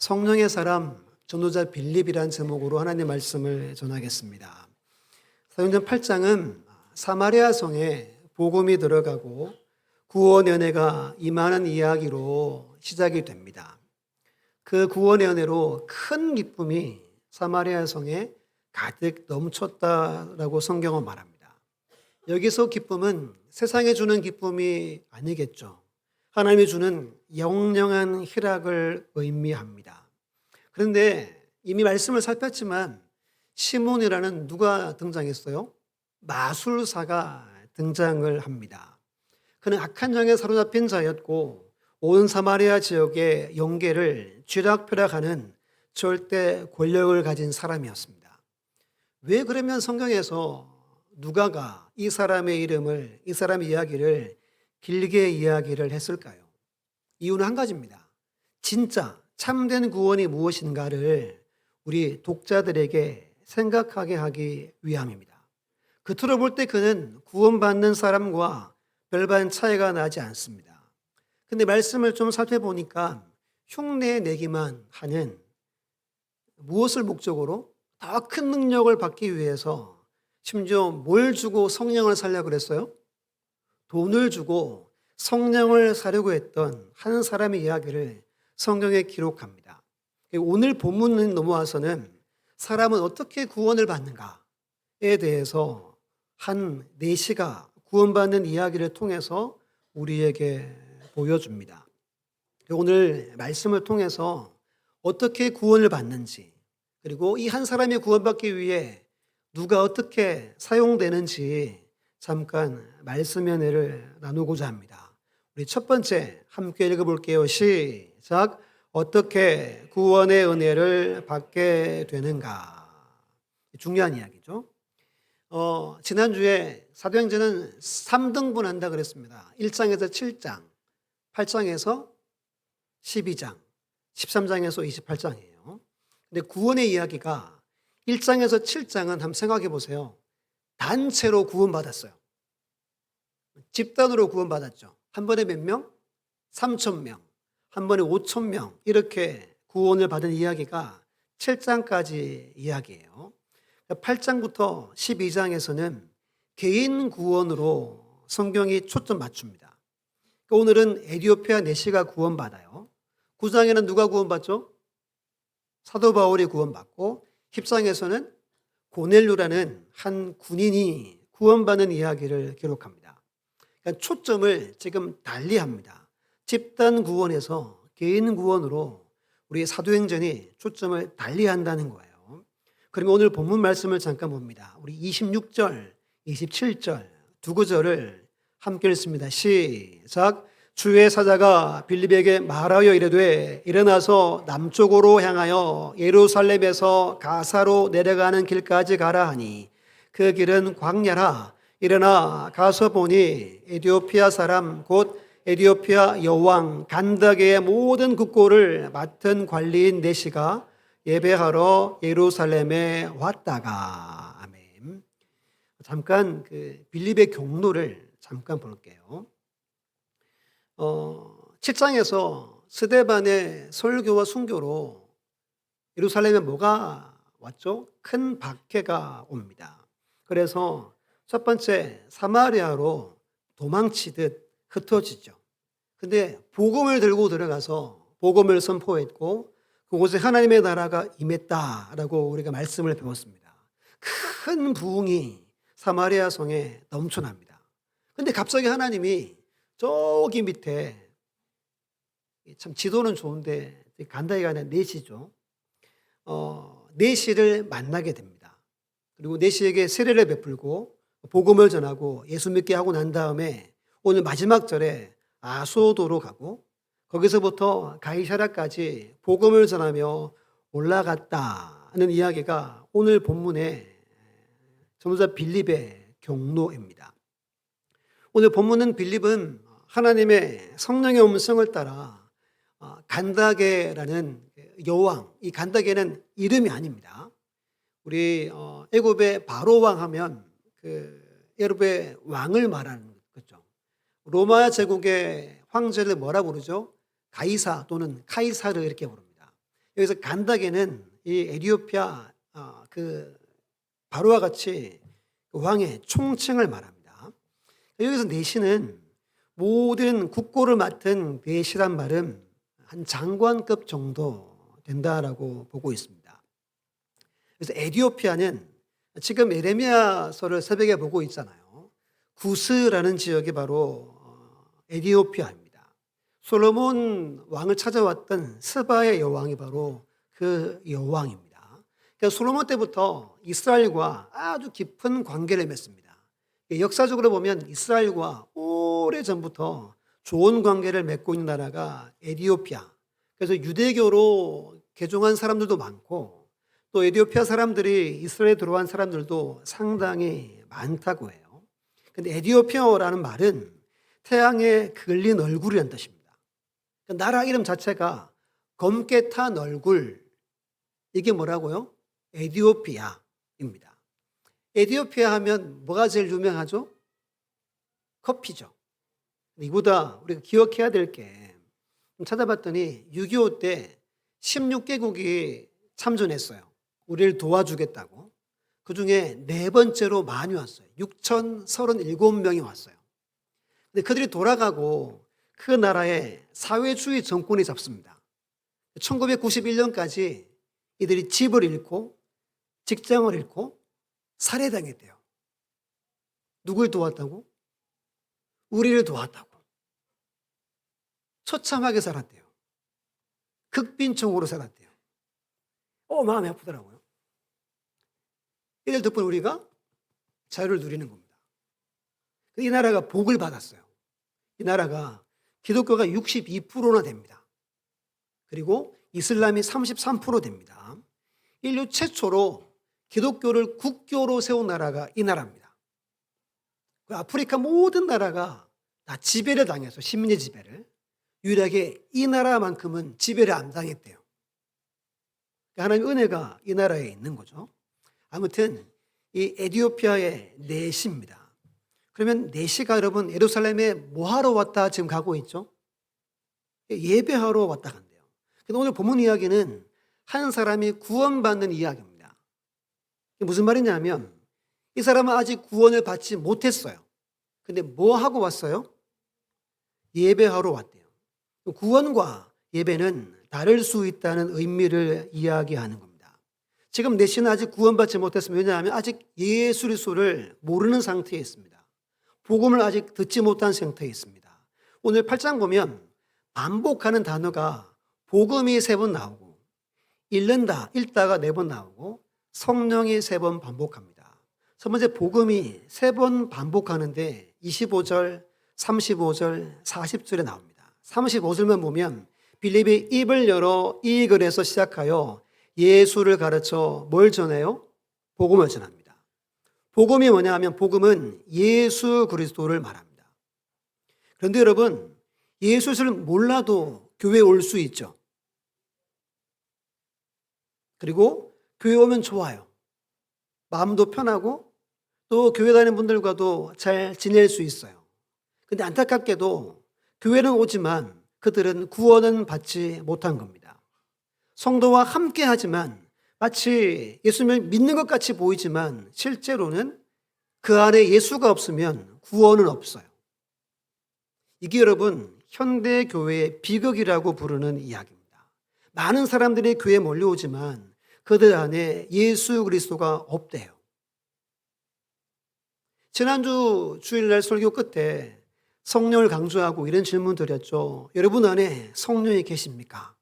성령의 사람 전도자 빌립이란 제목으로 하나님의 말씀을 전하겠습니다. 사도행전 8장은 사마리아 성에 복음이 들어가고 구원의 은혜가 임하는 이야기로 시작이 됩니다. 그 구원의 은혜로 큰 기쁨이 사마리아 성에 가득 넘쳤다라고 성경은 말합니다. 여기서 기쁨은 세상에 주는 기쁨이 아니겠죠. 하나님이 주는 영영한 희락을 의미합니다. 그런데 이미 말씀을 살폈지만 시몬이라는 누가 등장했어요? 마술사가 등장을 합니다. 그는 악한 영에 사로잡힌 자였고 온 사마리아 지역의 영계를 쥐락펴락하는 절대 권력을 가진 사람이었습니다. 왜 그러면 성경에서 누가가 이 사람의 이름을, 이 사람의 이야기를 길게 이야기를 했을까요? 이유는 한 가지입니다. 진짜 참된 구원이 무엇인가를 우리 독자들에게 생각하게 하기 위함입니다. 겉으로 볼 때 그는 구원받는 사람과 별반 차이가 나지 않습니다. 근데 말씀을 좀 살펴보니까 흉내 내기만 하는, 무엇을 목적으로? 더 큰 능력을 받기 위해서, 심지어 뭘 주고 성령을 살려고 그랬어요? 돈을 주고 성령을 사려고 했던 한 사람의 이야기를 성경에 기록합니다. 오늘 본문을 넘어와서는 사람은 어떻게 구원을 받는가에 대해서 한 내시가 구원받는 이야기를 통해서 우리에게 보여줍니다. 오늘 말씀을 통해서 어떻게 구원을 받는지, 그리고 이 한 사람이 구원받기 위해 누가 어떻게 사용되는지 잠깐 말씀의 은혜를 나누고자 합니다. 우리 첫 번째 함께 읽어볼게요. 시작. 어떻게 구원의 은혜를 받게 되는가? 중요한 이야기죠. 지난주에 사도행전은 3등분 한다 그랬습니다. 1장에서 7장, 8장에서 12장, 13장에서 28장이에요. 근데 구원의 이야기가 1장에서 7장은 한번 생각해 보세요. 단체로 구원받았어요. 집단으로 구원받았죠. 한 번에 몇 명? 3,000명. 한 번에 5,000명. 이렇게 구원을 받은 이야기가 7장까지 이야기예요. 8장부터 12장에서는 개인 구원으로 성경이 초점 맞춥니다. 오늘은 에디오피아 내시가 구원받아요. 9장에는 누가 구원받죠? 사도 바울이 구원받고 10장에서는 고넬료라는 한 군인이 구원받는 이야기를 기록합니다. 그러니까 초점을 지금 달리합니다. 집단 구원에서 개인 구원으로 우리 사도행전이 초점을 달리한다는 거예요. 그러면 오늘 본문 말씀을 잠깐 봅니다. 우리 26절, 27절 두 구절을 함께 읽습니다. 시작. 주의 사자가 빌립에게 말하여 이르되 일어나서 남쪽으로 향하여 예루살렘에서 가사로 내려가는 길까지 가라 하니 그 길은 광야라. 일어나 가서 보니 에디오피아 사람 곧 에디오피아 여왕 간다게의 모든 국고를 맡은 관리인 내시가 예배하러 예루살렘에 왔다가. 아멘. 잠깐 그 빌립의 경로를 잠깐 볼게요. 7장에서 스데반의 설교와 순교로 예루살렘에 뭐가 왔죠? 큰 박해가 옵니다. 그래서 첫 번째 사마리아로 도망치듯 흩어지죠. 근데 복음을 들고 들어가서 복음을 선포했고 그곳에 하나님의 나라가 임했다라고 우리가 말씀을 배웠습니다. 큰 부흥이 사마리아 성에 넘쳐납니다. 근데 갑자기 하나님이 저기 밑에, 참 지도는 좋은데 간다이가 아니라 내시죠. 내시를 만나게 됩니다. 그리고 내시에게 세례를 베풀고 복음을 전하고 예수 믿게 하고 난 다음에 오늘 마지막 절에 아소도로 가고 거기서부터 가이사랴까지 복음을 전하며 올라갔다는 이야기가 오늘 본문의 전도자 빌립의 경로입니다. 오늘 본문은 빌립은 하나님의 성령의 음성을 따라 간다게라는 여왕, 이 간다게는 이름이 아닙니다. 우리 애굽의 바로 왕 하면 그 애굽의 왕을 말하는 거죠. 로마 제국의 황제를 뭐라 부르죠? 가이사 또는 카이사르 이렇게 부릅니다. 여기서 간다게는 이 에티오피아 그 바로와 같이 왕의 총칭을 말합니다. 여기서 내시는 모든 국고를 맡은 내시란 말은 한 장관급 정도 된다라고 보고 있습니다. 그래서 에티오피아는 지금 예레미야서를 새벽에 보고 있잖아요. 구스라는 지역이 바로 에티오피아입니다. 솔로몬 왕을 찾아왔던 스바의 여왕이 바로 그 여왕입니다. 그러니까 솔로몬 때부터 이스라엘과 아주 깊은 관계를 맺습니다. 역사적으로 보면 이스라엘과 오래전부터 좋은 관계를 맺고 있는 나라가 에티오피아. 그래서 유대교로 개종한 사람들도 많고 또 에티오피아 사람들이 이스라엘에 들어온 사람들도 상당히 많다고 해요. 근데 에티오피아라는 말은 태양에 그을린 얼굴이라는 뜻입니다. 그러니까 나라 이름 자체가 검게 탄 얼굴, 이게 뭐라고요? 에티오피아입니다. 에티오피아 하면 뭐가 제일 유명하죠? 커피죠. 이보다 우리가 기억해야 될 게 좀 찾아봤더니 6.25 때 16개국이 참전했어요. 우리를 도와주겠다고. 그중에 네 번째로 많이 왔어요. 6,037명이 왔어요. 근데 그들이 돌아가고 그 나라에 사회주의 정권이 잡습니다. 1991년까지 이들이 집을 잃고 직장을 잃고 살해당했대요. 누굴 도왔다고? 우리를 도왔다고. 처참하게 살았대요. 극빈총으로 살았대요. 마음이 아프더라고요. 이들 덕분에 우리가 자유를 누리는 겁니다. 이 나라가 복을 받았어요. 이 나라가 기독교가 62%나 됩니다. 그리고 이슬람이 33% 됩니다. 인류 최초로 기독교를 국교로 세운 나라가 이 나라입니다. 아프리카 모든 나라가 다 지배를 당해서 식민지 지배를. 유일하게 이 나라만큼은 지배를 안 당했대요. 하나님의 은혜가 이 나라에 있는 거죠. 아무튼 이 에티오피아의 내시입니다. 그러면 내시가 여러분 예루살렘에 뭐하러 왔다 지금 가고 있죠? 예배하러 왔다 간대요. 근데 오늘 본문 이야기는 한 사람이 구원받는 이야기입니다. 무슨 말이냐면 이 사람은 아직 구원을 받지 못했어요. 근데 뭐 하고 왔어요? 예배하러 왔대요. 구원과 예배는 다를 수 있다는 의미를 이야기하는 겁니다. 지금 내시는 아직 구원받지 못했습니다. 왜냐하면 아직 예수 그리스도를 모르는 상태에 있습니다. 복음을 아직 듣지 못한 상태에 있습니다. 오늘 8장 보면 반복하는 단어가 복음이 3번 나오고 읽는다, 읽다가 4번 나오고 성령이 3번 반복합니다. 첫 번째 복음이 3번 반복하는데 25절, 35절, 40절에 나옵니다. 35절만 보면 빌립이 입을 열어 이 글에서 시작하여 예수를 가르쳐 뭘 전해요? 복음을 전합니다. 복음이 뭐냐 하면 복음은 예수 그리스도를 말합니다. 그런데 여러분 예수를 몰라도 교회에 올 수 있죠. 그리고 교회 오면 좋아요. 마음도 편하고 또 교회 다니는 분들과도 잘 지낼 수 있어요. 근데 안타깝게도 교회는 오지만 그들은 구원은 받지 못한 겁니다. 성도와 함께 하지만 마치 예수님을 믿는 것 같이 보이지만 실제로는 그 안에 예수가 없으면 구원은 없어요. 이게 여러분 현대 교회의 비극이라고 부르는 이야기입니다. 많은 사람들이 교회에 몰려오지만 그들 안에 예수 그리스도가 없대요. 지난주 주일날 설교 끝에 성령을 강조하고 이런 질문 드렸죠. 여러분 안에 성령이 계십니까?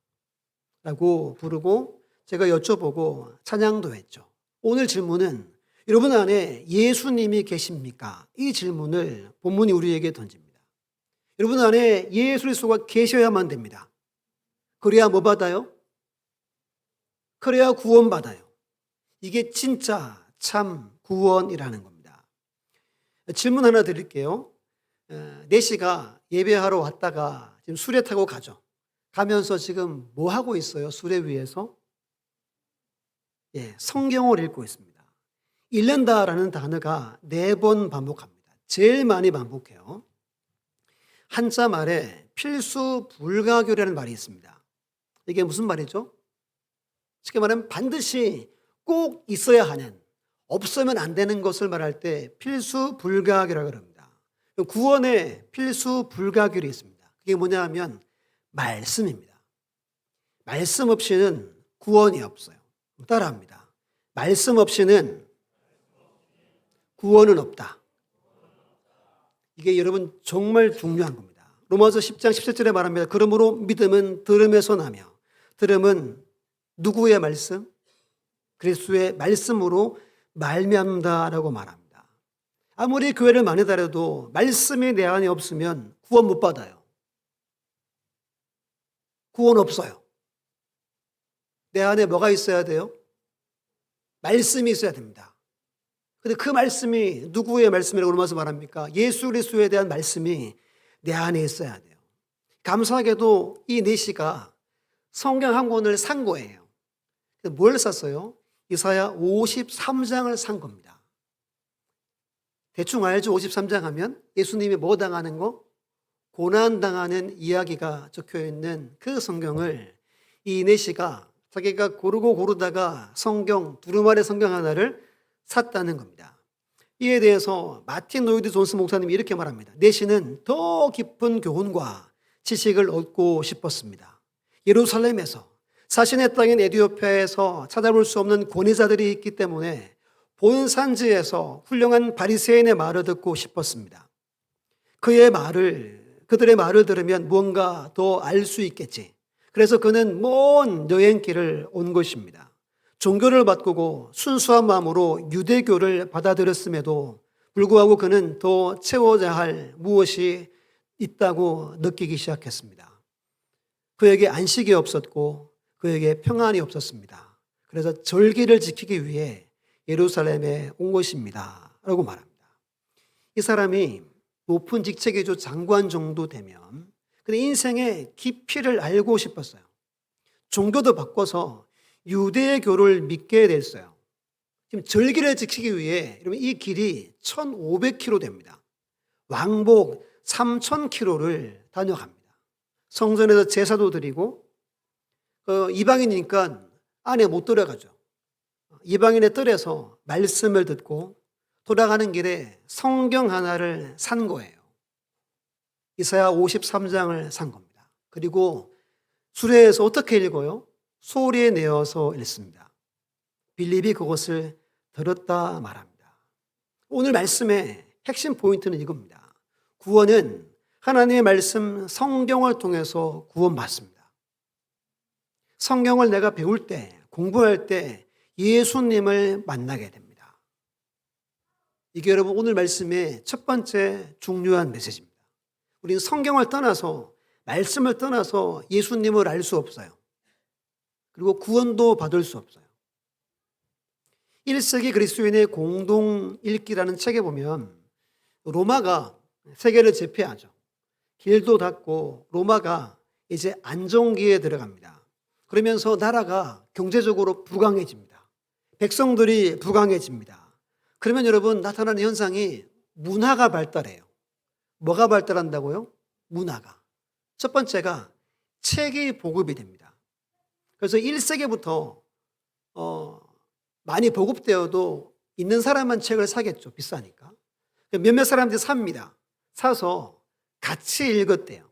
라고 부르고 제가 여쭤보고 찬양도 했죠. 오늘 질문은 여러분 안에 예수님이 계십니까? 이 질문을 본문이 우리에게 던집니다. 여러분 안에 예수 그리스도가 계셔야만 됩니다. 그래야 뭐 받아요? 그래야 구원 받아요. 이게 진짜 참 구원이라는 겁니다. 질문 하나 드릴게요. 내시가 예배하러 왔다가 지금 수레 타고 가죠. 가면서 지금 뭐 하고 있어요? 수레 위에서? 성경을 읽고 있습니다. 읽는다라는 단어가 4번 반복합니다. 제일 많이 반복해요. 한자 말에 필수 불가교라는 말이 있습니다. 이게 무슨 말이죠? 쉽게 말하면 반드시 꼭 있어야 하는, 없으면 안 되는 것을 말할 때 필수 불가결이라고 합니다. 구원에 필수 불가결이 있습니다. 그게 뭐냐 하면 말씀입니다. 말씀 없이는 구원이 없어요. 따라합니다. 말씀 없이는 구원은 없다. 이게 여러분 정말 중요한 겁니다. 로마서 10장 17절에 말합니다. 그러므로 믿음은 들음에서 나며 들음은 누구의 말씀? 그리스도의 말씀으로 말미암다라고 말합니다. 아무리 교회를 많이 다녀도 말씀이 내 안에 없으면 구원 못 받아요. 구원 없어요. 내 안에 뭐가 있어야 돼요? 말씀이 있어야 됩니다. 근데 그 말씀이 누구의 말씀이라고 로마서 말합니까? 예수 그리스도에 대한 말씀이 내 안에 있어야 돼요. 감사하게도 이 4시가 성경 한 권을 산 거예요. 뭘 샀어요? 이사야 53장을 산 겁니다. 대충 알죠? 53장 하면 예수님이 뭐 당하는 거? 고난당하는 이야기가 적혀 있는 그 성경을 이 4시가 자기가 고르다가 성경, 두루마리 성경 하나를 샀다는 겁니다. 이에 대해서 마틴 로이드 존스 목사님이 이렇게 말합니다. 4시는 더 깊은 교훈과 지식을 얻고 싶었습니다. 예루살렘에서 자신의 땅인 에티오피아에서 찾아볼 수 없는 권위자들이 있기 때문에 본 산지에서 훌륭한 바리새인의 말을 듣고 싶었습니다. 그들의 말을 들으면 무언가 더 알 수 있겠지. 그래서 그는 먼 여행길을 온 것입니다. 종교를 바꾸고 순수한 마음으로 유대교를 받아들였음에도 불구하고 그는 더 채워야 할 무엇이 있다고 느끼기 시작했습니다. 그에게 안식이 없었고 그에게 평안이 없었습니다. 그래서 절기를 지키기 위해 예루살렘에 온 것입니다. 라고 말합니다. 이 사람이 높은 직책이죠. 장관 정도 되면 근데 인생의 깊이를 알고 싶었어요. 종교도 바꿔서 유대교를 믿게 됐어요. 지금 절기를 지키기 위해 이 길이 1,500km 됩니다. 왕복 3,000km를 다녀갑니다. 성전에서 제사도 드리고 이방인이니까 안에 못 들어가죠. 이방인의 뜰에서 말씀을 듣고 돌아가는 길에 성경 하나를 산 거예요. 이사야 53장을 산 겁니다. 그리고 수레에서 어떻게 읽어요? 소리에 내어서 읽습니다. 빌립이 그것을 들었다 말합니다. 오늘 말씀의 핵심 포인트는 이겁니다. 구원은 하나님의 말씀 성경을 통해서 구원받습니다. 성경을 내가 배울 때, 공부할 때 예수님을 만나게 됩니다. 이게 여러분 오늘 말씀의 첫 번째 중요한 메시지입니다. 우리는 성경을 떠나서, 말씀을 떠나서 예수님을 알 수 없어요. 그리고 구원도 받을 수 없어요. 1세기 그리스도인의 공동 읽기라는 책에 보면 로마가 세계를 제패하죠. 길도 닫고 로마가 이제 안정기에 들어갑니다. 그러면서 나라가 경제적으로 부강해집니다. 백성들이 부강해집니다. 그러면 여러분 나타나는 현상이 문화가 발달해요. 뭐가 발달한다고요? 문화가. 첫 번째가 책이 보급이 됩니다. 그래서 1세기부터 많이 보급되어도 있는 사람만 책을 사겠죠. 비싸니까. 몇몇 사람들이 삽니다. 사서 같이 읽었대요.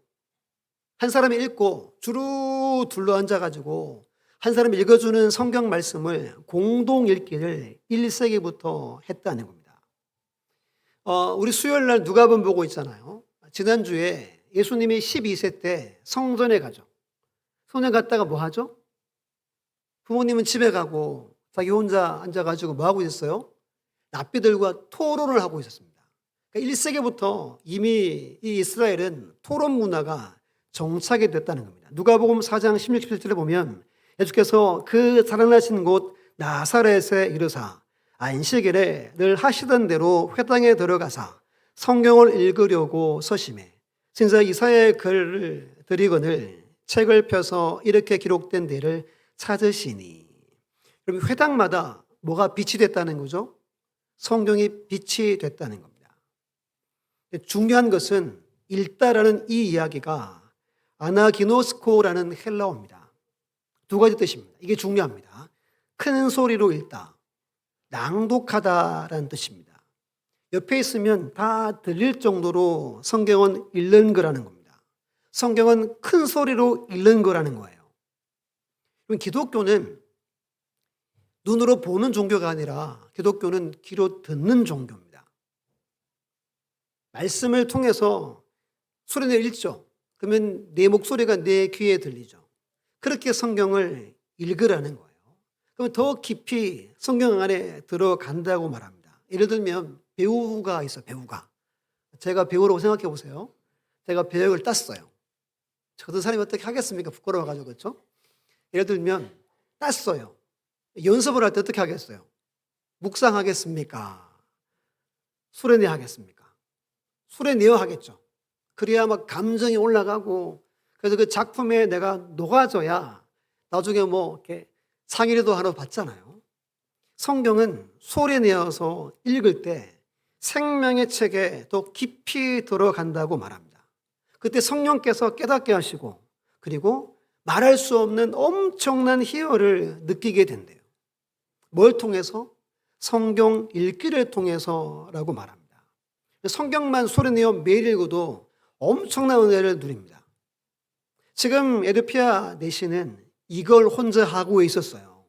한 사람이 읽고 주루 둘러앉아가지고 한 사람이 읽어주는 성경 말씀을 공동 읽기를 1세기부터 했다는 겁니다. 우리 수요일 날 누가복음 보고 있잖아요. 지난주에 예수님이 12세 때 성전에 가죠. 성전 갔다가 뭐 하죠? 부모님은 집에 가고 자기 혼자 앉아가지고 뭐 하고 있었어요? 랍비들과 토론을 하고 있었습니다. 그러니까 1세기부터 이미 이 이스라엘은 토론 문화가 정착이 됐다는 겁니다. 누가복음 4장 16, 17절에 보면 예수께서 그 살아나신 곳 나사렛에 이르사 안식일에 늘 하시던 대로 회당에 들어가사 성경을 읽으려고 서심해 진짜 이사야의 글을 드리거늘 책을 펴서 이렇게 기록된 데를 찾으시니. 그럼 회당마다 뭐가 빛이 됐다는 거죠? 성경이 빛이 됐다는 겁니다. 중요한 것은 읽다라는 이 이야기가 아나기노스코라는 헬라어입니다. 두 가지 뜻입니다. 이게 중요합니다. 큰 소리로 읽다, 낭독하다라는 뜻입니다. 옆에 있으면 다 들릴 정도로 성경은 읽는 거라는 겁니다. 성경은 큰 소리로 읽는 거라는 거예요. 그럼 기독교는 눈으로 보는 종교가 아니라 기독교는 귀로 듣는 종교입니다. 말씀을 통해서 소리내어 읽죠. 그러면 내 목소리가 내 귀에 들리죠. 그렇게 성경을 읽으라는 거예요. 그럼 더 깊이 성경 안에 들어간다고 말합니다. 예를 들면 배우가 있어요. 배우가. 제가 배우라고 생각해 보세요. 제가 배역을 땄어요. 저 같은 사람이 어떻게 하겠습니까? 부끄러워가지고. 그렇죠? 예를 들면 땄어요. 연습을 할 때 어떻게 하겠어요? 묵상하겠습니까? 소리내어 하겠습니까? 소리내어 하겠죠. 그래야 막 감정이 올라가고, 그래서 그 작품에 내가 녹아져야 나중에 뭐 이렇게 상이라도 하나 받잖아요. 성경은 소리내어서 읽을 때 생명의 책에 더 깊이 들어간다고 말합니다. 그때 성령께서 깨닫게 하시고, 그리고 말할 수 없는 엄청난 희열을 느끼게 된대요. 뭘 통해서? 성경 읽기를 통해서라고 말합니다. 성경만 소리내어 매일 읽어도 엄청난 은혜를 누립니다. 지금 에르피아 내시는 이걸 혼자 하고 있었어요.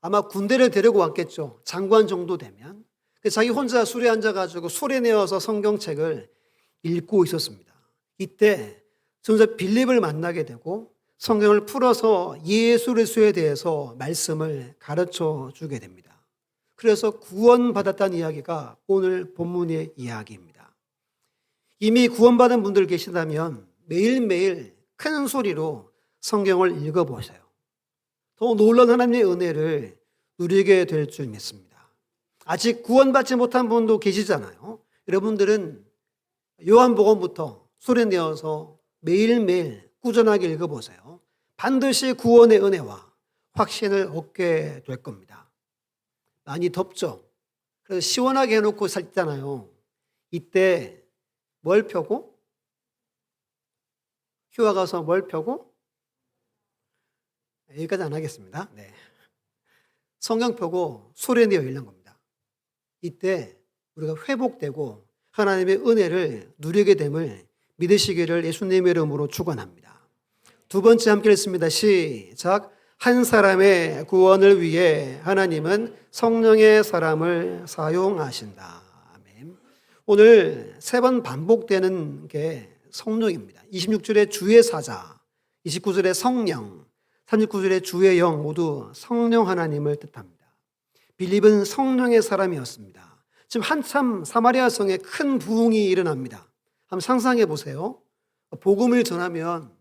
아마 군대를 데리고 왔겠죠. 장관 정도 되면. 자기 혼자 술에 앉아가지고 소리내어서 성경책을 읽고 있었습니다. 이때 전사 빌립을 만나게 되고 성경을 풀어서 예수 그리스도에 대해서 말씀을 가르쳐 주게 됩니다. 그래서 구원받았다는 이야기가 오늘 본문의 이야기입니다. 이미 구원받은 분들 계시다면 매일매일 큰 소리로 성경을 읽어보세요. 더 놀라운 하나님의 은혜를 누리게 될 줄 믿습니다. 아직 구원받지 못한 분도 계시잖아요. 여러분들은 요한복음부터 소리내어서 매일매일 꾸준하게 읽어보세요. 반드시 구원의 은혜와 확신을 얻게 될 겁니다. 많이 덥죠? 그래서 시원하게 해놓고 살잖아요. 이때 뭘 펴고? 휴가 가서 뭘 펴고? 여기까지 안 하겠습니다. 네. 성경 펴고 소리내어 읽는 겁니다. 이때 우리가 회복되고 하나님의 은혜를 누리게 됨을 믿으시기를 예수님의 이름으로 축원합니다. 두 번째 함께 읽습니다. 시작. 한 사람의 구원을 위해 하나님은 성령의 사람을 사용하신다. 아멘. 오늘 세 번 반복되는 게 성령입니다. 26절에 주의 사자, 29절에 성령, 39절에 주의 영 모두 성령 하나님을 뜻합니다. 빌립은 성령의 사람이었습니다. 지금 한참 사마리아 성에 큰 부흥이 일어납니다. 한번 상상해 보세요. 복음을 전하면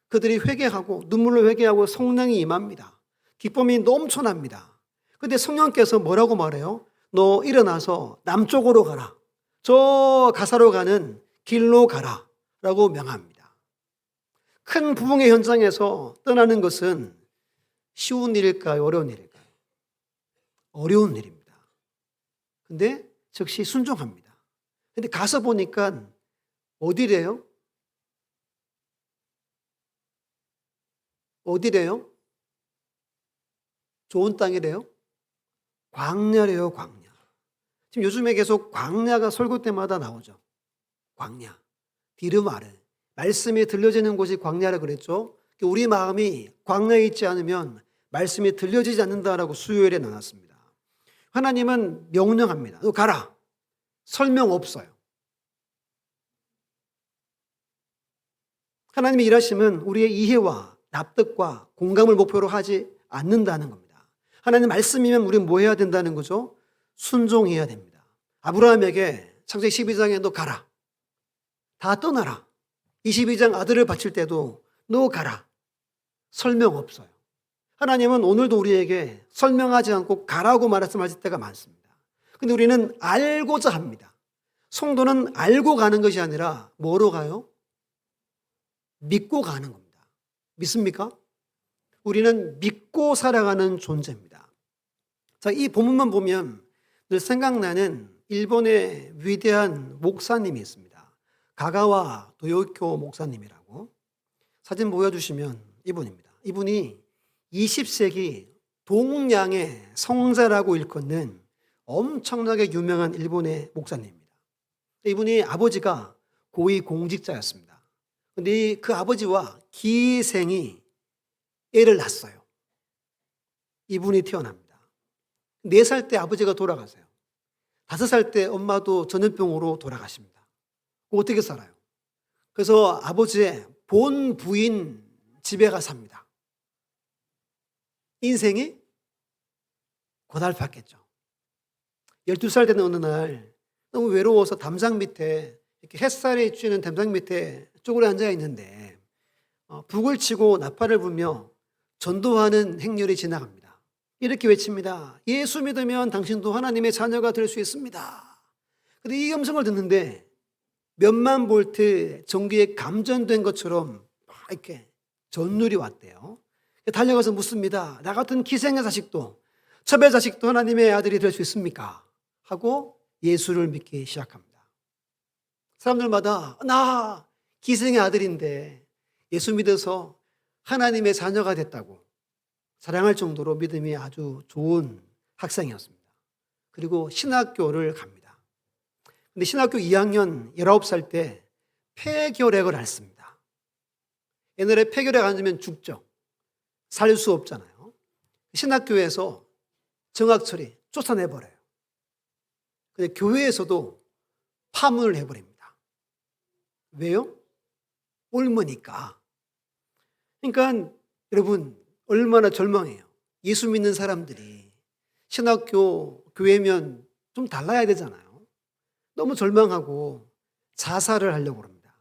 그들이 회개하고 눈물로 회개하고 성령이 임합니다. 기쁨이 넘쳐납니다. 그런데 성령께서 뭐라고 말해요? 너 일어나서 남쪽으로 가라. 저 가사로 가는 길로 가라 라고 명합니다. 큰 부흥의 현장에서 떠나는 것은 쉬운 일일까요? 어려운 일일까요? 어려운 일입니다. 근데 즉시 순종합니다. 근데 가서 보니까 어디래요? 어디래요? 좋은 땅이래요? 광야래요, 광야. 지금 요즘에 계속 광야가 설교 때마다 나오죠. 광야. 디르마르. 말씀이 들려지는 곳이 광야라 그랬죠. 우리 마음이 광야에 있지 않으면 말씀이 들려지지 않는다라고 수요일에 나눴습니다. 하나님은 명령합니다. 너 가라. 설명 없어요. 하나님의 일하심은 우리의 이해와 납득과 공감을 목표로 하지 않는다는 겁니다. 하나님 말씀이면 우리는 뭐 해야 된다는 거죠? 순종해야 됩니다. 아브라함에게 창세기 12장에 너 가라. 다 떠나라. 22장 아들을 바칠 때도 너 가라. 설명 없어요. 하나님은 오늘도 우리에게 설명하지 않고 가라고 말씀하실 때가 많습니다. 근데 우리는 알고자 합니다. 성도는 알고 가는 것이 아니라 뭐로 가요? 믿고 가는 겁니다. 믿습니까? 우리는 믿고 살아가는 존재입니다. 자, 이 본문만 보면 늘 생각나는 일본의 위대한 목사님이 있습니다. 가가와 도요코 목사님이라고. 사진 보여주시면 이분입니다. 이분이 20세기 동양의 성자라고 일컫는 엄청나게 유명한 일본의 목사님입니다. 이분이 아버지가 고위 공직자였습니다. 그런데 그 아버지와 기생이 애를 낳았어요. 이분이 태어납니다. 4살 때 아버지가 돌아가세요. 5살 때 엄마도 전염병으로 돌아가십니다. 어떻게 살아요? 그래서 아버지의 본 부인 집에 가서 삽니다. 인생이 고달팠겠죠. 12살 되는 어느 날 너무 외로워서 담장 밑에 이렇게 햇살에 쬐는 담장 밑에 쪼그려 앉아 있는데 북을 치고 나팔을 불며 전도하는 행렬이 지나갑니다. 이렇게 외칩니다. 예수 믿으면 당신도 하나님의 자녀가 될 수 있습니다. 그런데 이 음성을 듣는데 몇만 볼트 전기에 감전된 것처럼 이렇게 전율이 왔대요. 달려가서 묻습니다. 나 같은 기생의 자식도, 첩의 자식도 하나님의 아들이 될 수 있습니까? 하고 예수를 믿기 시작합니다. 사람들마다 나 기생의 아들인데 예수 믿어서 하나님의 자녀가 됐다고 자랑할 정도로 믿음이 아주 좋은 학생이었습니다. 그리고 신학교를 갑니다. 근데 신학교 2학년 19살 때 폐결핵을 앓습니다. 옛날에 폐결핵 앓으면 죽죠. 살 수 없잖아요. 신학교에서 정학철이 쫓아내버려요. 근데 교회에서도 파문을 해버립니다. 왜요? 옮으니까. 그러니까 여러분 얼마나 절망해요. 예수 믿는 사람들이 신학교 교회면 좀 달라야 되잖아요. 너무 절망하고 자살을 하려고 합니다.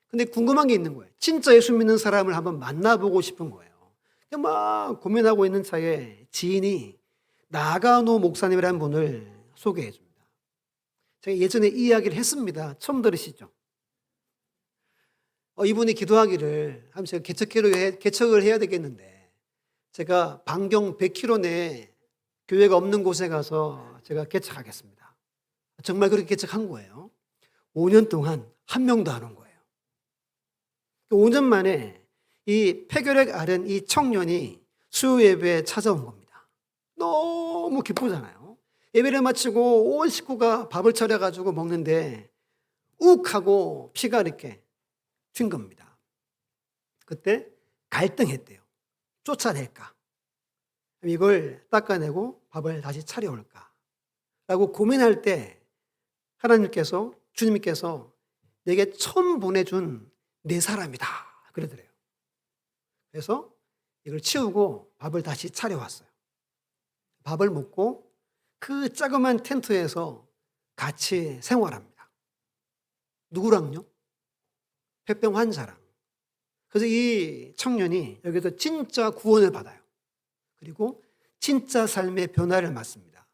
근데 궁금한 게 있는 거예요. 진짜 예수 믿는 사람을 한번 만나보고 싶은 거예요. 막 고민하고 있는 차에 지인이 나가노 목사님이라는 분을 소개해 줍니다. 제가 예전에 이 이야기를 했습니다. 처음 들으시죠? 이분이 기도하기를 하면 제가 개척을 해야 되겠는데 제가 반경 100km 내에 교회가 없는 곳에 가서 제가 개척하겠습니다. 정말 그렇게 개척한 거예요. 5년 동안 한 명도 안 온 거예요. 5년 만에 이 폐결핵 앓은 이 청년이 수요 예배에 찾아온 겁니다. 너무 기쁘잖아요. 예배를 마치고 온 식구가 밥을 차려가지고 먹는데 욱 하고 피가 이렇게 튄 겁니다. 그때 갈등했대요. 쫓아낼까? 이걸 닦아내고 밥을 다시 차려올까? 라고 고민할 때 하나님께서, 주님께서 내게 처음 보내준 내 사람이다. 그러더래요. 그래서 이걸 치우고 밥을 다시 차려왔어요. 밥을 먹고 그 자그만 텐트에서 같이 생활합니다. 누구랑요? 폐병 환자랑. 그래서 이 청년이 여기서 진짜 구원을 받아요. 그리고 진짜 삶의 변화를 맞습니다.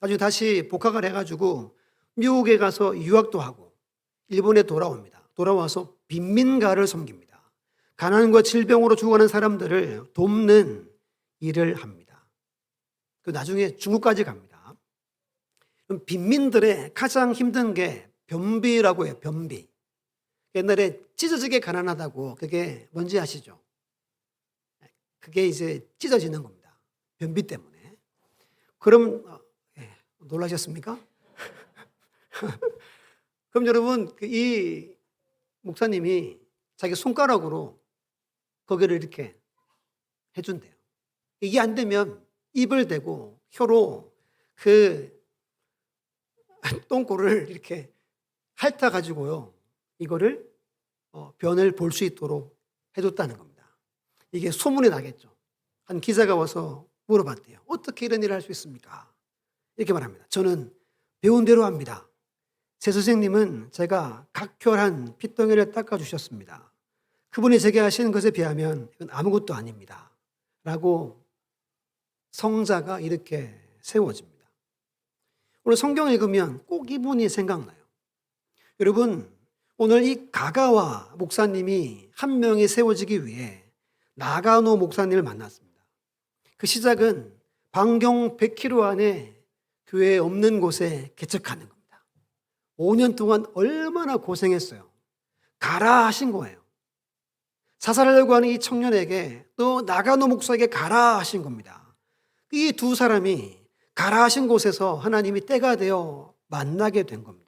나중에 다시 복학을 해가지고 미국에 가서 유학도 하고 일본에 돌아옵니다. 돌아와서 빈민가를 섬깁니다. 가난과 질병으로 죽어가는 사람들을 돕는 일을 합니다. 그 나중에 중국까지 갑니다. 그럼 빈민들의 가장 힘든 게 변비라고 해요. 변비. 옛날에 찢어지게 가난하다고 그게 뭔지 아시죠? 그게 이제 찢어지는 겁니다. 변비 때문에. 그럼 놀라셨습니까? 그럼 여러분 이 목사님이 자기 손가락으로 거기를 이렇게 해준대요. 이게 안 되면 입을 대고 혀로 그 똥꼬를 이렇게 핥아가지고요. 이거를 변을 볼 수 있도록 해줬다는 겁니다. 이게 소문이 나겠죠. 한 기자가 와서 물어봤대요. 어떻게 이런 일을 할 수 있습니까? 이렇게 말합니다. 저는 배운 대로 합니다. 제 선생님은 제가 각혈한 핏덩이를 닦아주셨습니다. 그분이 제게 하신 것에 비하면 이건 아무것도 아닙니다. 라고 성자가 이렇게 세워집니다. 오늘 성경 읽으면 꼭 이분이 생각나요. 여러분, 오늘 이 가가와 목사님이 한 명이 세워지기 위해 나가노 목사님을 만났습니다. 그 시작은 반경 100km 안에 교회 없는 곳에 개척하는 겁니다. 5년 동안 얼마나 고생했어요. 가라 하신 거예요. 자살하려고 하는 이 청년에게 또 나가노 목사에게 가라 하신 겁니다. 이 두 사람이 가라 하신 곳에서 하나님이 때가 되어 만나게 된 겁니다.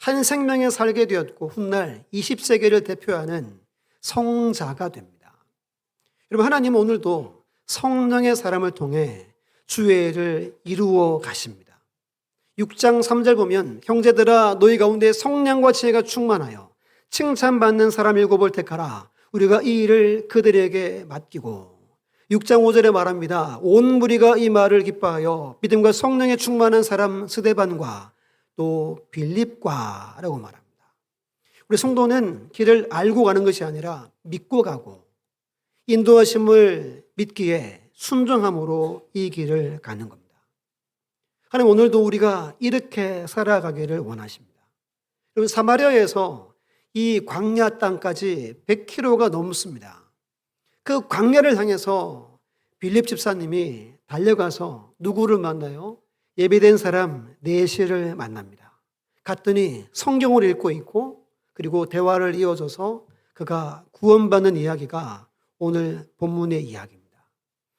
한 생명에 살게 되었고 훗날 20세기를 대표하는 성자가 됩니다. 여러분, 하나님은 오늘도 성령의 사람을 통해 주의 일을 이루어 가십니다. 6장 3절 보면 형제들아 너희 가운데 성령과 지혜가 충만하여 칭찬받는 사람 7을 택하라. 우리가 이 일을 그들에게 맡기고 6장 5절에 말합니다. 온 무리가 이 말을 기뻐하여 믿음과 성령에 충만한 사람 스데반과 또 빌립과 라고 말합니다. 우리 성도는 길을 알고 가는 것이 아니라 믿고 가고 인도하심을 믿기에 순종함으로 이 길을 가는 겁니다. 하나님 오늘도 우리가 이렇게 살아가기를 원하십니다. 여러분, 사마리아에서 이 광야 땅까지 100km가 넘습니다. 그 광야를 향해서 빌립 집사님이 달려가서 누구를 만나요? 예비된 사람 넷을 만납니다. 갔더니 성경을 읽고 있고 그리고 대화를 이어져서 그가 구원받는 이야기가 오늘 본문의 이야기입니다.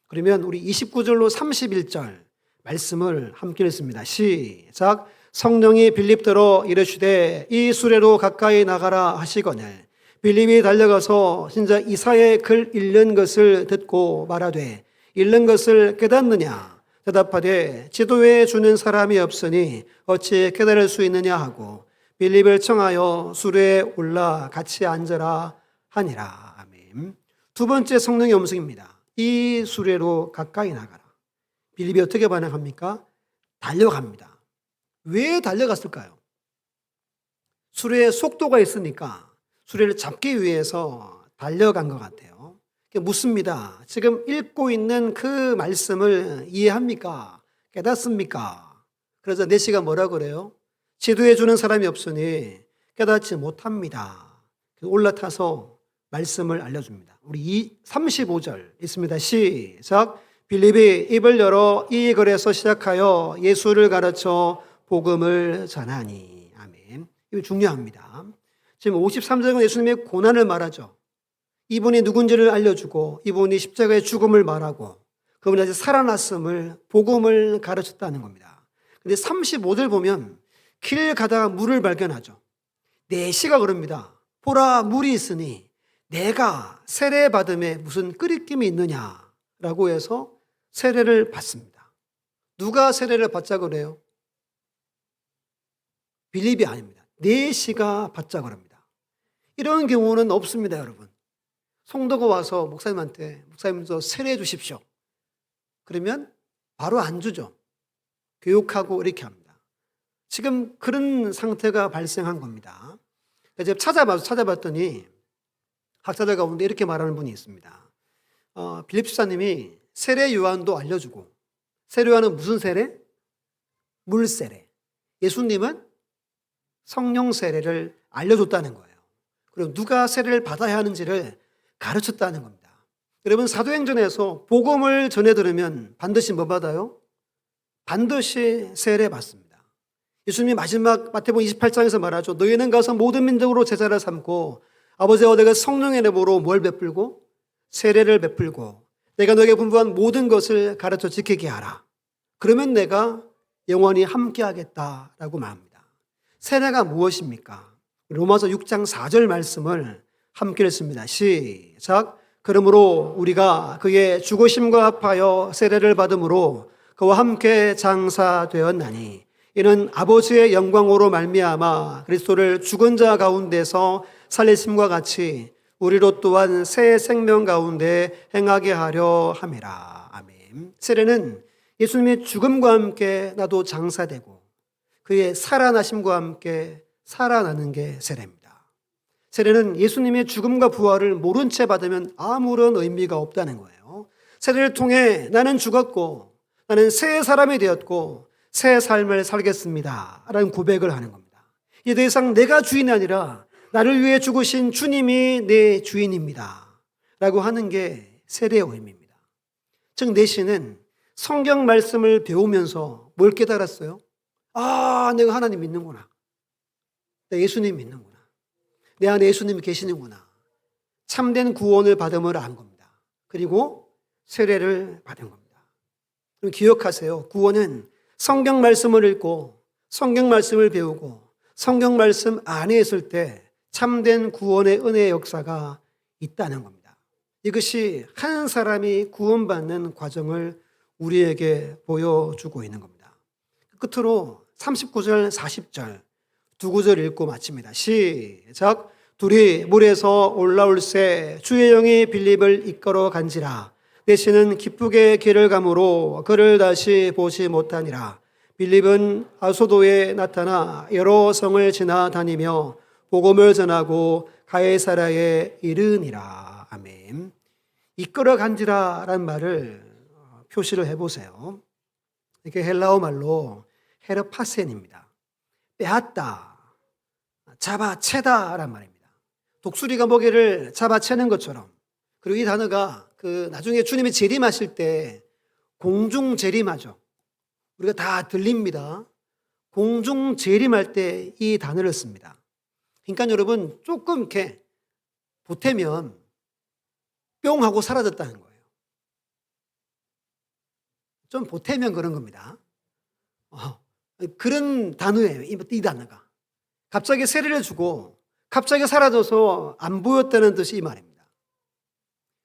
그러면 우리 29절로 31절 말씀을 함께 읽습니다. 시작. 성령이 빌립더러 이르시되 이 수레로 가까이 나가라 하시거늘 빌립이 달려가서 진짜 이사의 글 읽는 것을 듣고 말하되 읽는 것을 깨닫느냐 대답하되 지도에 주는 사람이 없으니 어찌 깨달을 수 있느냐 하고 빌립을 청하여 수레에 올라 같이 앉으라 하니라. 아멘. 두 번째 성령의 음성입니다. 이 수레로 가까이 나가라. 빌립이 어떻게 반응합니까? 달려갑니다. 왜 달려갔을까요? 수레에 속도가 있으니까 수레를 잡기 위해서 달려간 것 같아요. 묻습니다. 지금 읽고 있는 그 말씀을 이해합니까? 깨닫습니까? 그래서 내시가 뭐라 그래요? 지도해 주는 사람이 없으니 깨닫지 못합니다. 올라타서 말씀을 알려줍니다. 우리 35절 있습니다. 시작. 빌립이 입을 열어 이 글에서 시작하여 예수를 가르쳐 복음을 전하니. 아멘. 이거 중요합니다. 지금 53절은 예수님의 고난을 말하죠. 이분이 누군지를 알려주고 이분이 십자가의 죽음을 말하고 그분이 아직 살아났음을 복음을 가르쳤다는 겁니다. 근데 35절 보면 길 가다가 물을 발견하죠. 내시가 그럽니다. 보라 물이 있으니 내가 세례 받음에 무슨 끄리낌이 있느냐라고 해서 세례를 받습니다. 누가 세례를 받자 그래요? 빌립이 아닙니다. 내시가 받자 그럽니다. 이런 경우는 없습니다, 여러분. 성도가 와서 목사님한테 목사님 저 세례해 주십시오. 그러면 바로 안 주죠. 교육하고 이렇게 합니다. 지금 그런 상태가 발생한 겁니다. 제가 찾아봤더니 학자들 가운데 이렇게 말하는 분이 있습니다. 빌립 집사님이 세례 요한도 알려주고 세례 요한은 무슨 세례? 물 세례. 예수님은 성령 세례를 알려줬다는 거예요. 그리고 누가 세례를 받아야 하는지를 가르쳤다는 겁니다. 여러분 사도행전에서 복음을 전해 들으면 반드시 뭐 받아요? 반드시 세례 받습니다. 예수님이 마지막 마태복음 28장에서 말하죠. 너희는 가서 모든 민족으로 제자를 삼고 아버지와 내가 성령의 이름으로 뭘 베풀고? 세례를 베풀고 내가 너에게 분부한 모든 것을 가르쳐 지키게 하라. 그러면 내가 영원히 함께하겠다라고 말합니다. 세례가 무엇입니까? 로마서 6장 4절 말씀을 함께 읽습니다. 시작. 그러므로 우리가 그의 죽으심과 합하여 세례를 받음으로 그와 함께 장사되었나니 이는 아버지의 영광으로 말미암아 그리스도를 죽은 자 가운데서 살리심과 같이 우리로 또한 새 생명 가운데 행하게 하려 함이라. 아멘. 세례는 예수님의 죽음과 함께 나도 장사되고 그의 살아나심과 함께 살아나는 게 세례입니다. 세례는 예수님의 죽음과 부활을 모른 채 받으면 아무런 의미가 없다는 거예요. 세례를 통해 나는 죽었고 나는 새 사람이 되었고 새 삶을 살겠습니다 라는 고백을 하는 겁니다. 이제 더 이상 내가 주인이 아니라 나를 위해 죽으신 주님이 내 주인입니다 라고 하는 게 세례의 의미입니다. 즉 내시는 성경 말씀을 배우면서 뭘 깨달았어요? 아, 내가 하나님 믿는구나. 내가 예수님 믿는구나. 내 안에 예수님이 계시는구나. 참된 구원을 받음을 안 겁니다. 그리고 세례를 받은 겁니다. 기억하세요. 구원은 성경 말씀을 읽고 성경 말씀을 배우고 성경 말씀 안에 있을 때 참된 구원의 은혜의 역사가 있다는 겁니다. 이것이 한 사람이 구원받는 과정을 우리에게 보여주고 있는 겁니다. 끝으로 39절, 40절 두 구절 읽고 마칩니다. 시작. 둘이 물에서 올라올새 주의 영이 빌립을 이끌어 간지라. 내시는 기쁘게 길을 가므로 그를 다시 보지 못하니라. 빌립은 아소도에 나타나 여러 성을 지나다니며 복음을 전하고 가이사랴에 이르니라. 아멘. 이끌어 간지라라는 말을 표시를 해보세요. 이게 헬라어 말로 헤르파센입니다. 빼앗다, 잡아채다라는 말입니다. 독수리가 먹이를 잡아채는 것처럼. 그리고 이 단어가 나중에 주님이 재림하실 때 공중 재림하죠. 우리가 다 들립니다. 공중 재림할 때 이 단어를 씁니다. 그러니까 여러분 조금 이렇게 보태면 뿅 하고 사라졌다는 거예요. 좀 보태면 그런 겁니다. 그런 단어예요. 이 단어가. 갑자기 세례를 주고 갑자기 사라져서 안 보였다는 뜻이 이 말입니다.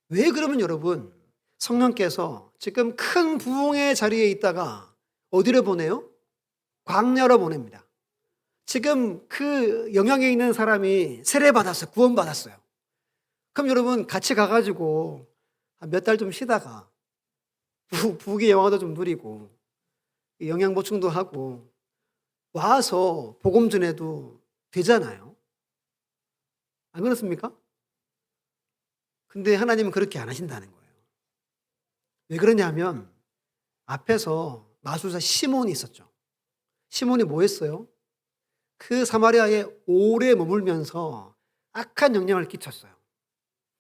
왜 그러면 여러분 성령께서 지금 큰 부흥의 자리에 있다가 어디를 보내요? 광야로 보냅니다. 지금 그 영향에 있는 사람이 세례받았어요. 구원받았어요. 그럼 여러분 같이 가가지고 몇 달 좀 쉬다가 부귀 영화도 좀 누리고 영양 보충도 하고 와서 복음 전해도 되잖아요. 안 그렇습니까? 근데 하나님은 그렇게 안 하신다는 거예요. 왜 그러냐면 앞에서 마술사 시몬이 있었죠. 시몬이 뭐 했어요? 그 사마리아에 오래 머물면서 악한 영향을 끼쳤어요.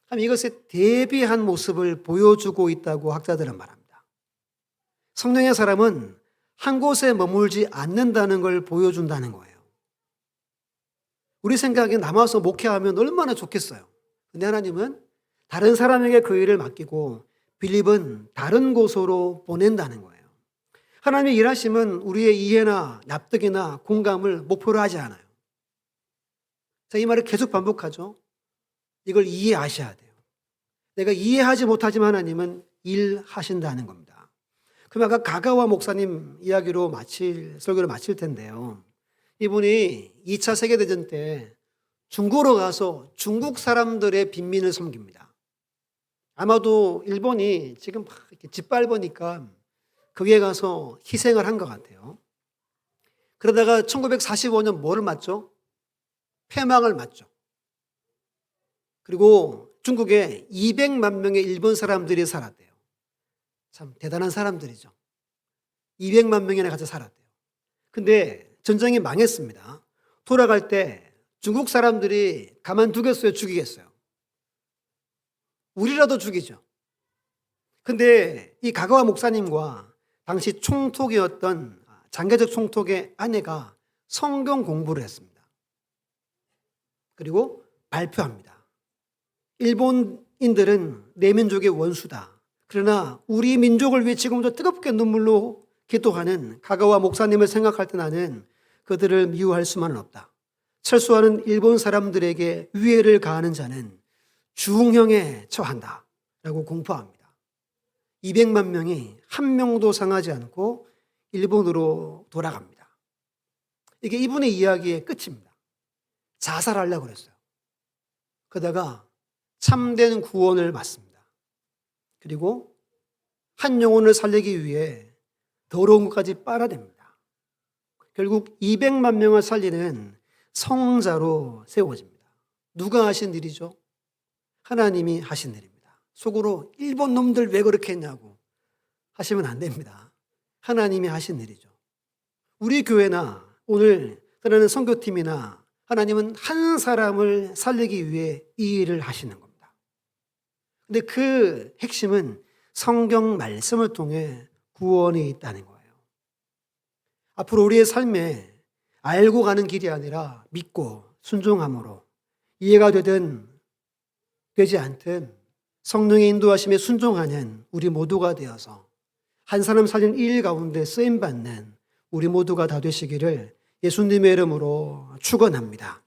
그럼 이것에 대비한 모습을 보여주고 있다고 학자들은 말합니다. 성령의 사람은 한 곳에 머물지 않는다는 걸 보여준다는 거예요. 우리 생각에 남아서 목회하면 얼마나 좋겠어요. 근데 하나님은 다른 사람에게 그 일을 맡기고 빌립은 다른 곳으로 보낸다는 거예요. 하나님의 일하심은 우리의 이해나 납득이나 공감을 목표로 하지 않아요. 자, 이 말을 계속 반복하죠. 이걸 이해하셔야 돼요. 내가 이해하지 못하지만 하나님은 일하신다는 겁니다. 그럼 아까 가가와 목사님 이야기로 설교를 마칠 텐데요. 이분이 2차 세계대전 때 중국으로 가서 중국 사람들의 빈민을 섬깁니다. 아마도 일본이 지금 막 이렇게 짓밟으니까 거기에 가서 희생을 한 것 같아요. 그러다가 1945년 뭐를 맞죠? 패망을 맞죠. 그리고 중국에 200만 명의 일본 사람들이 살았대요. 참 대단한 사람들이죠. 200만 명이나 같이 살았대요. 근데 전쟁이 망했습니다. 돌아갈 때 중국 사람들이 가만두겠어요? 죽이겠어요? 우리라도 죽이죠. 근데 이 가가와 목사님과 당시 총독이었던 장개적 총독의 아내가 성경 공부를 했습니다. 그리고 발표합니다. 일본인들은 내 민족의 원수다. 그러나 우리 민족을 위해 지금도 뜨겁게 눈물로 기도하는 가가와 목사님을 생각할 때 나는 그들을 미워할 수만은 없다. 철수하는 일본 사람들에게 위해를 가하는 자는 중형에 처한다. 라고 공포합니다. 200만 명이 한 명도 상하지 않고 일본으로 돌아갑니다. 이게 이분의 이야기의 끝입니다. 자살하려고 그랬어요. 그러다가 참된 구원을 받습니다. 그리고 한 영혼을 살리기 위해 더러운 것까지 빨아냅니다. 결국 200만 명을 살리는 성자로 세워집니다. 누가 하신 일이죠? 하나님이 하신 일입니다. 속으로 일본 놈들 왜 그렇게 했냐고 하시면 안 됩니다. 하나님이 하신 일이죠. 우리 교회나 오늘 떠나는 선교팀이나 하나님은 한 사람을 살리기 위해 이 일을 하시는 겁니다. 근데 그 핵심은 성경 말씀을 통해 구원이 있다는 거예요. 앞으로 우리의 삶에 알고 가는 길이 아니라 믿고 순종함으로 이해가 되든 되지 않든 성령의 인도하심에 순종하는 우리 모두가 되어서 한 사람 살린 이 일 가운데 쓰임받는 우리 모두가 다 되시기를 예수님의 이름으로 축원합니다.